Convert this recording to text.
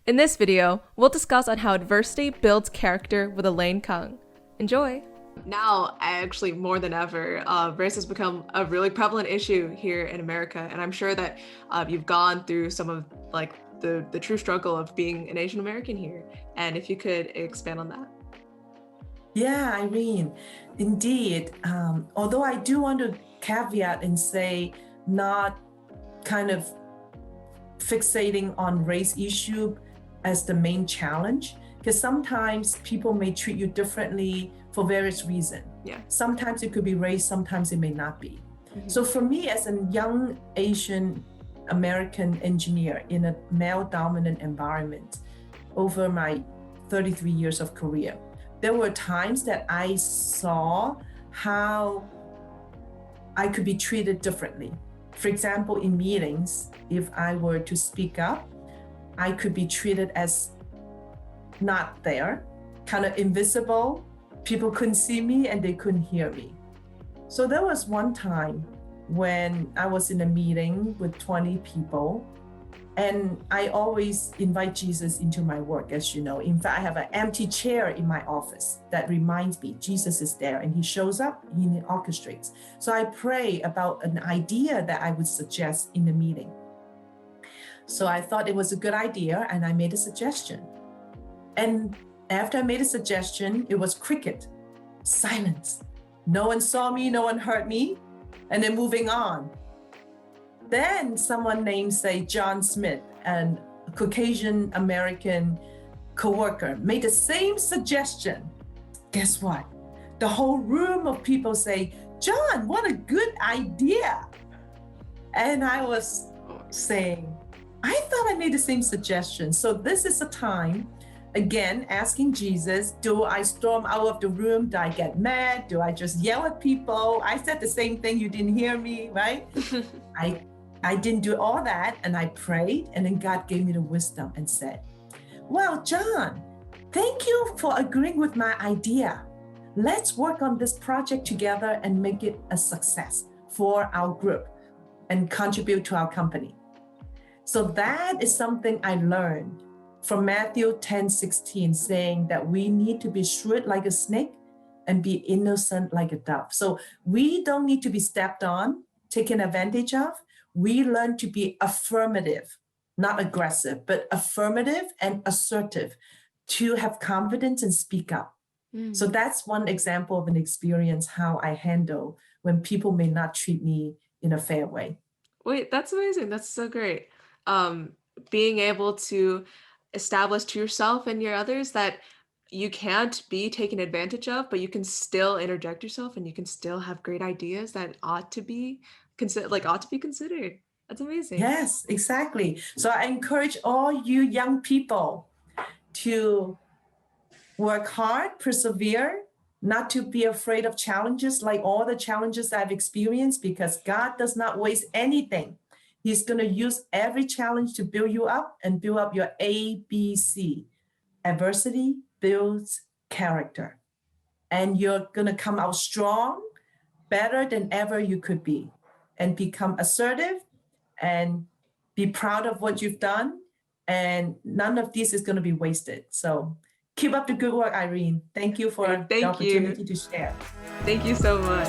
In this video, we'll discuss on how adversity builds character with Elaine Kung. Enjoy! Now, actually, more than ever, race has become a really prevalent issue here in America, and I'm sure that you've gone through some of the true struggle of being an Asian American here, and if you could expand on that. Yeah, Irene, indeed. Although I do want to caveat and say not kind of fixating on race issue as the main challenge, because sometimes people may treat you differently for various reasons. Yeah. Sometimes it could be race, sometimes it may not be. Mm-hmm. So for me as a young Asian American engineer in a male-dominant environment over my 33 years of career, there were times that I saw how I could be treated differently. For example, in meetings, if I were to speak up, I could be treated as not there, kind of invisible. People couldn't see me and they couldn't hear me. So there was one time when I was in a meeting with 20 people, and I always invite Jesus into my work, as you know. In fact, I have an empty chair in my office that reminds me Jesus is there, and he shows up, he orchestrates. So I pray about an idea that I would suggest in the meeting. So I thought it was a good idea, and I made a suggestion. And after I made a suggestion, it was cricket, silence. No one saw me, no one heard me, and then moving on. Then someone named, say, John Smith, and a Caucasian American coworker, made the same suggestion. Guess what? The whole room of people say, John, what a good idea. And I was saying, I thought I made the same suggestion. So this is a time, again, asking Jesus, do I storm out of the room? Do I get mad? Do I just yell at people? I said the same thing, you didn't hear me, right? I didn't do all that, and I prayed, and then God gave me the wisdom and said, well, John, thank you for agreeing with my idea. Let's work on this project together and make it a success for our group and contribute to our company. So that is something I learned from Matthew 10:16, saying that we need to be shrewd like a snake and be innocent like a dove. So we don't need to be stepped on, taken advantage of. We learn to be affirmative, not aggressive, but affirmative and assertive, to have confidence and speak up. So that's one example of an experience how I handle when people may not treat me in a fair way. Wait, that's amazing. That's so great. Being able to establish to yourself and your others that you can't be taken advantage of, but you can still interject yourself and you can still have great ideas that ought to be considered. That's amazing. Yes, exactly. So I encourage all you young people to work hard, persevere, not to be afraid of challenges like all the challenges I've experienced, because God does not waste anything. He's going to use every challenge to build you up and build up your ABC. Adversity builds character. And you're going to come out strong, better than ever you could be, and become assertive and be proud of what you've done. And none of this is going to be wasted. So keep up the good work, Irene. Thank you for the opportunity to share. Thank you so much.